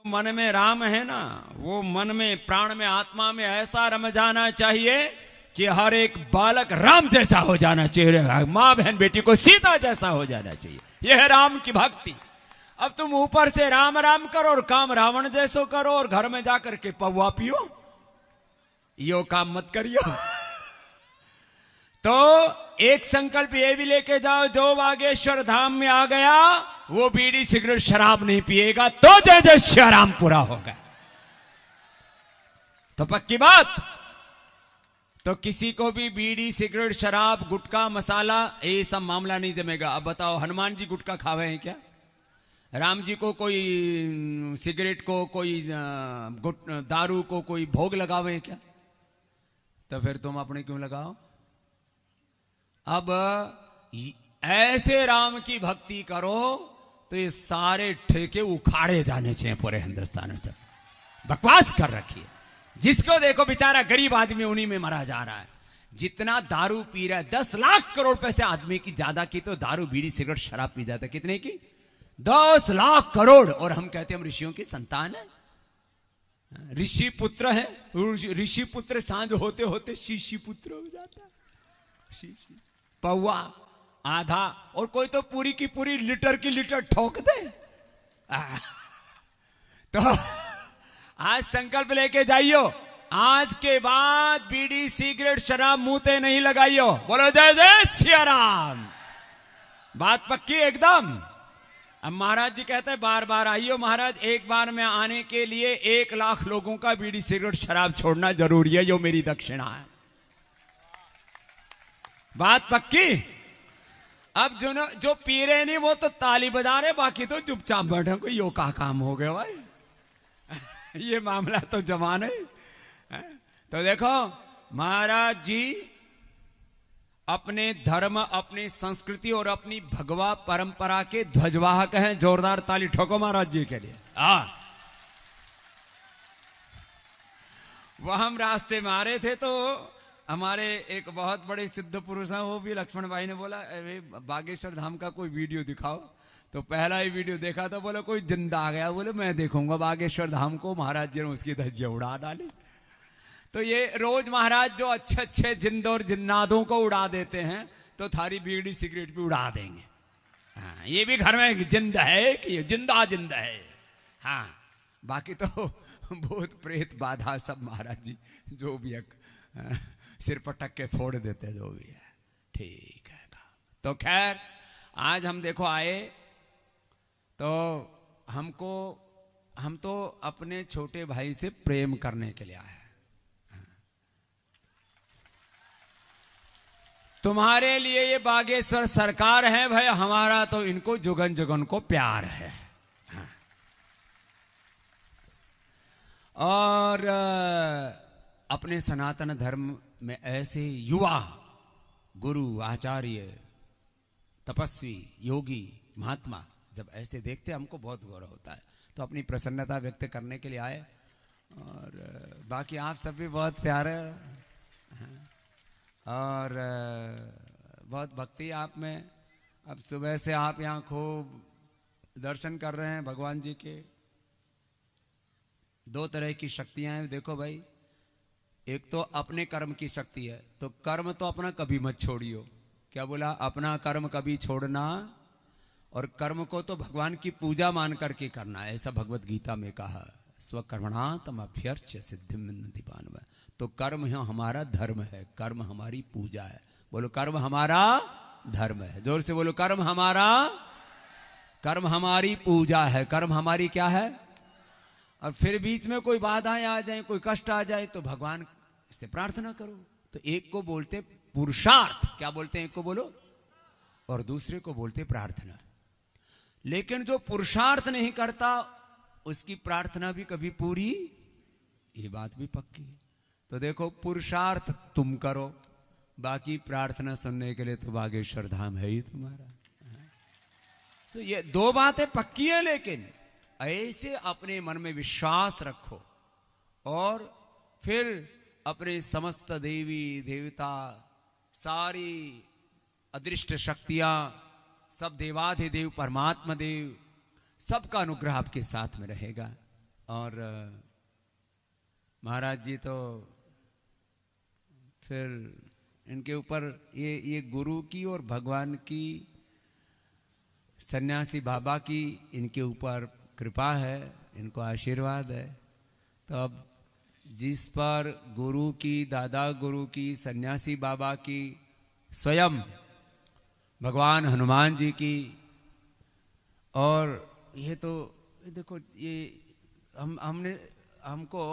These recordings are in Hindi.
मन में राम है ना, वो मन में, प्राण में, आत्मा में ऐसा रम जाना चाहिए कि हर एक बालक राम जैसा हो जाना चाहिए, माँ बहन बेटी को सीता जैसा हो जाना चाहिए। यह है राम की भक्ति। अब तुम ऊपर से राम राम करो और काम रावण जैसो करो और घर में जाकर के पौवा पियो, यो काम मत करियो। तो एक संकल्प ये भी लेके जाओ, जो बागेश्वर धाम में आ गया वो बीड़ी सिगरेट शराब नहीं पिएगा तो जय जय श्री राम पूरा होगा। तो पक्की बात। तो किसी को भी बीड़ी सिगरेट शराब गुटखा मसाला ये सब मामला नहीं जमेगा। अब बताओ, हनुमान जी गुटखा खावे हैं क्या? राम जी को कोई सिगरेट को, कोई दारू को कोई भोग लगावे हैं क्या? तो फिर तुम अपने क्यों लगाओ? अब ऐसे राम की भक्ति करो तो ये सारे ठेके उखाड़े जाने चाहिए पूरे हिंदुस्तान से। बकवास कर रखी है। जिसको देखो बेचारा गरीब आदमी उन्हीं में मरा जा रहा है। जितना दारू पी रहा है, 10 लाख करोड़ पैसे आदमी की ज्यादा की तो दारू बीड़ी सिगरेट शराब पी जाता है। कितने की? 10 लाख करोड़। और हम कहते हैं हम ऋषियों की संतान है, ऋषि पुत्र है। ऋषि पुत्र सांझ होते होते शीशी पुत्र हो जाता है। शीशी पौवा आधा, और कोई तो पूरी की पूरी लीटर की लीटर ठोक दे। तो आज संकल्प लेके जाइयो, आज के बाद बीड़ी सिगरेट शराब मुंह ते नहीं लगाइयो। बोलो जय जय सिया राम। बात पक्की एकदम। अब महाराज जी कहते हैं बार बार आइयो महाराज, एक बार में आने के लिए 1 लाख लोगों का बीड़ी सिगरेट शराब छोड़ना जरूरी है, यो मेरी दक्षिणा है। बात पक्की। अब जो पी रहे नहीं वो तो ताली बजा रहे, बाकी तो चुपचाप बैठे। कोई यो का काम हो गया भाई। ये मामला तो जवान है। तो देखो महाराज जी अपने धर्म, अपनी संस्कृति और अपनी भगवा परंपरा के ध्वजवाहक हैं। जोरदार ताली ठोको महाराज जी के लिए। वह हम रास्ते में आ रहे थे तो हमारे एक बहुत बड़े सिद्ध पुरुष हैं, वो भी लक्ष्मण भाई ने बोला बागेश्वर धाम का कोई वीडियो दिखाओ। तो पहला ही वीडियो देखा तो बोले कोई जिंदा आ गया। बोले मैं देखूंगा बागेश्वर धाम को। महाराज जी ने उसकी धज्जियां उड़ा डाली। तो ये रोज महाराज जो अच्छे अच्छे जिंद और जिन्नादों को उड़ा देते हैं, तो थारी बीड़ी सिगरेट भी उड़ा देंगे। हाँ, ये भी घर में जिंद है कि जिंदा जिंदा है। हाँ, बाकी तो भूत प्रेत बाधा सब महाराज जी जो भी सिर पटक के फोड़ देते, जो भी है ठीक है। तो खैर आज हम देखो आए तो हम तो अपने छोटे भाई से प्रेम करने के लिए आए। तुम्हारे लिए ये बागेश्वर सरकार है भाई, हमारा तो इनको जुगन जुगन को प्यार है। और अपने सनातन धर्म में ऐसे युवा गुरु आचार्य तपस्वी योगी महात्मा जब ऐसे देखते हमको बहुत गौरव होता है। तो अपनी प्रसन्नता व्यक्त करने के लिए आए। और बाकी आप सब भी बहुत प्यारे और बहुत भक्ति आप में। अब सुबह से आप यहाँ खूब दर्शन कर रहे हैं भगवान जी के। 2 तरह की शक्तियां हैं देखो भाई। एक तो अपने कर्म की शक्ति है, तो कर्म तो अपना कभी मत छोड़ियो। क्या बोला? अपना कर्म कभी छोड़ना, और कर्म को तो भगवान की पूजा मान करके करना, ऐसा भगवत गीता में कहा। स्वकर्मणा तम अभ्यर्च्य सिद्धिं विन्दति मानव। तो कर्म हमारा धर्म है, कर्म हमारी पूजा है। बोलो कर्म हमारा धर्म है। जोर से बोलो कर्म हमारी पूजा है। कर्म हमारी क्या है? और फिर बीच में कोई बाधाएं आ जाए, कोई कष्ट आ जाए तो भगवान से प्रार्थना करो। तो एक को बोलते पुरुषार्थ, क्या बोलते हैं? एक को बोलो, और दूसरे को बोलते प्रार्थना। लेकिन जो पुरुषार्थ नहीं करता उसकी प्रार्थना भी कभी पूरी, ये बात भी पक्की है। तो देखो पुरुषार्थ तुम करो, बाकी प्रार्थना सुनने के लिए तो बागेश्वर धाम है ही तुम्हारा। तो ये 2 बातें पक्की है। लेकिन ऐसे अपने मन में विश्वास रखो और फिर अपने समस्त देवी देवता, सारी अदृष्ट शक्तियां, सब देवाधिदेव परमात्मा देव, सबका अनुग्रह आपके साथ में रहेगा। और महाराज जी तो फिर इनके ऊपर ये गुरु की और भगवान की, सन्यासी बाबा की इनके ऊपर कृपा है, इनको आशीर्वाद है। तो अब जिस पर गुरु की, दादा गुरु की, सन्यासी बाबा की, स्वयं भगवान हनुमान जी की, और ये तो देखो, ये हमको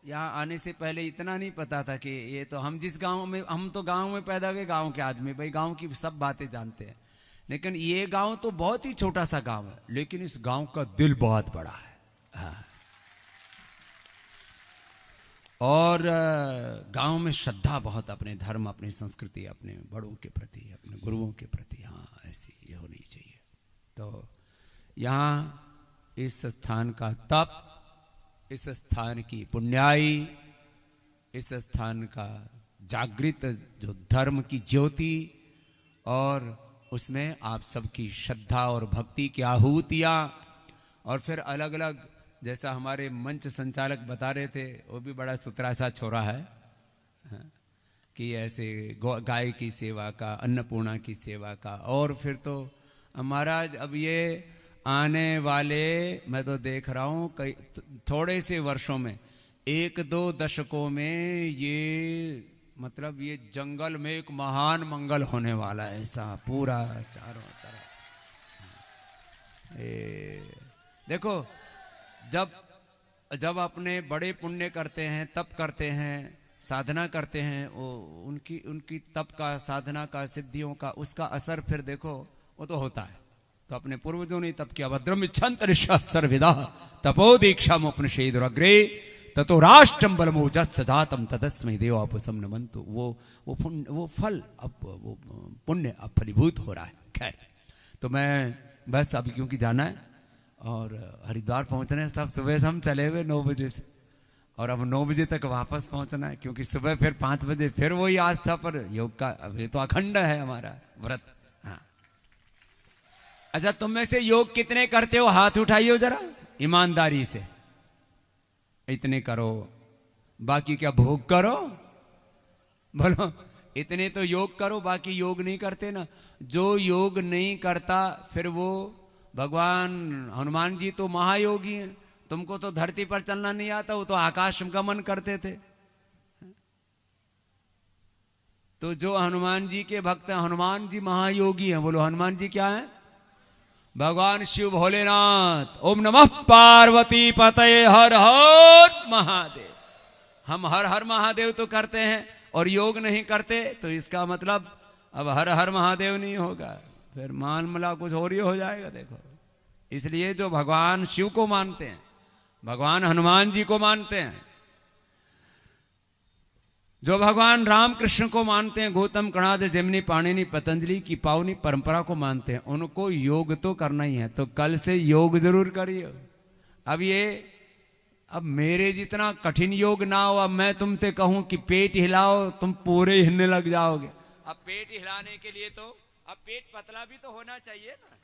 यहाँ आने से पहले इतना नहीं पता था कि ये तो हम जिस गांव में, हम तो गांव में पैदा हुए, गांव के आदमी, भाई गांव की सब बातें जानते हैं, लेकिन ये गांव तो बहुत ही छोटा सा गांव है, लेकिन इस गांव का दिल बहुत बड़ा है। हाँ। और गांव में श्रद्धा बहुत, अपने धर्म, अपनी संस्कृति, अपने बड़ों के प्रति, अपने गुरुओं के प्रति, हाँ ऐसी ये होनी चाहिए। तो यहाँ इस स्थान का तप, इस स्थान की पुण्याई, इस स्थान का जागृत जो धर्म की ज्योति, और उसमें आप सबकी श्रद्धा और भक्ति की आहुतियाँ, और फिर अलग अलग, जैसा हमारे मंच संचालक बता रहे थे, वो भी बड़ा सुथरा सा छोरा है, कि ऐसे गाय की सेवा का, अन्नपूर्णा की सेवा का, और फिर तो महाराज अब ये आने वाले, मैं तो देख रहा हूँ कई थोड़े से वर्षों में, 1-2 दशकों में ये, मतलब ये जंगल में एक महान मंगल होने वाला है, ऐसा पूरा चारों तरफ। देखो, जब अपने बड़े पुण्य करते हैं, तप करते हैं, साधना करते हैं, वो उनकी तप का, साधना का, सिद्धियों का, उसका असर फिर देखो वो तो होता है। तो अपने पूर्वजों ने तप किया, भद्रम इच्छन्त सर्वविदा तपो दीक्षा मोपनिषेदुरग्रे ततो राष्ट्रम बलमोजस सजातम तदस्मै देवापुसम नमन्तु। वो फल अब, वो पुण्य अब फलीभूत हो रहा है। खैर, तो मैं बस अब क्योंकि जाना है और हरिद्वार पहुंचना है, सब सुबह से हम चले हुए 9 बजे से, और अब 9 बजे तक वापस पहुंचना है, क्योंकि सुबह फिर 5 बजे फिर वही आस्था पर योग का, अब ये तो अखंड है हमारा व्रत। हाँ, अच्छा, तुम में से योग कितने करते हो? हाथ उठाइए जरा ईमानदारी से। इतने करो, बाकी क्या भोग करो? बोलो, इतने तो योग करो, बाकी योग नहीं करते ना। जो योग नहीं करता, फिर वो भगवान हनुमान जी तो महायोगी हैं, तुमको तो धरती पर चलना नहीं आता, वो तो आकाश गमन करते थे। तो जो हनुमान जी के भक्त हैं, हनुमान जी महायोगी हैं। बोलो, हनुमान जी क्या है? भगवान शिव भोलेनाथ। ओम नमः पार्वती पतये हर हर महादेव। हम हर हर महादेव तो करते हैं और योग नहीं करते, तो इसका मतलब अब हर हर महादेव नहीं होगा, फिर मान मला कुछ और ही हो जाएगा। देखो, इसलिए जो भगवान शिव को मानते हैं, भगवान हनुमान जी को मानते हैं, जो भगवान राम कृष्ण को मानते हैं, गौतम, कणाद, जैमिनी, पाणिनि, पतंजलि की पावनी परंपरा को मानते हैं, उनको योग तो करना ही है। तो कल से योग जरूर करिए। अब मेरे जितना कठिन योग ना हो। अब मैं तुमसे कहूं कि पेट हिलाओ, तुम पूरे हिलने लग जाओगे। अब पेट हिलाने के लिए तो अब पेट पतला भी तो होना चाहिए ना।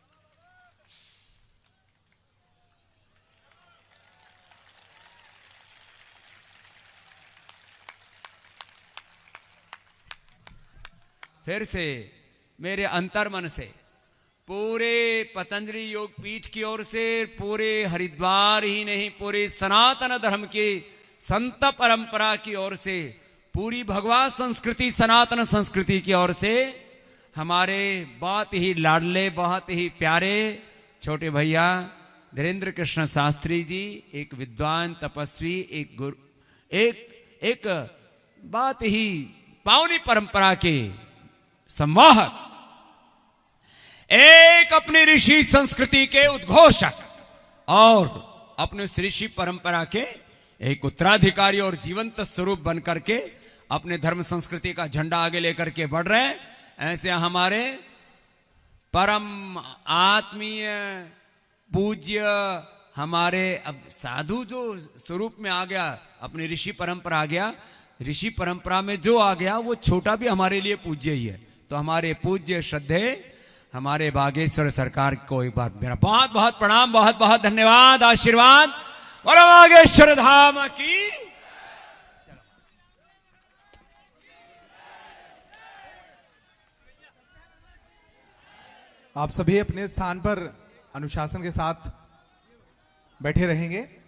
फिर से मेरे अंतर्मन से, पूरे पतंजलि योग पीठ की ओर से, पूरे हरिद्वार ही नहीं, पूरे सनातन धर्म की संत परंपरा की ओर से, पूरी भगवत संस्कृति, सनातन संस्कृति की ओर से, हमारे बहुत ही लाडले, बहुत ही प्यारे छोटे भैया धीरेन्द्र कृष्ण शास्त्री जी, एक विद्वान, तपस्वी, एक गुरु, एक बहुत ही पावनी परंपरा के संवाहक, एक अपनी ऋषि संस्कृति के उद्घोषक और अपने ऋषि परंपरा के एक उत्तराधिकारी और जीवंत स्वरूप बनकर के अपने धर्म संस्कृति का झंडा आगे लेकर के बढ़ रहे हैं। ऐसे हमारे परम आत्मीय पूज्य, हमारे अब साधु जो स्वरूप में आ गया, अपनी ऋषि परंपरा आ गया, ऋषि परंपरा में जो आ गया वो छोटा भी हमारे लिए पूज्य ही है। तो हमारे पूज्य श्रद्धे हमारे बागेश्वर सरकार को एक बार मेरा बहुत बहुत प्रणाम, बहुत बहुत धन्यवाद, आशीर्वाद। बोलो बागेश्वर धाम की। आप सभी अपने स्थान पर अनुशासन के साथ बैठे रहेंगे।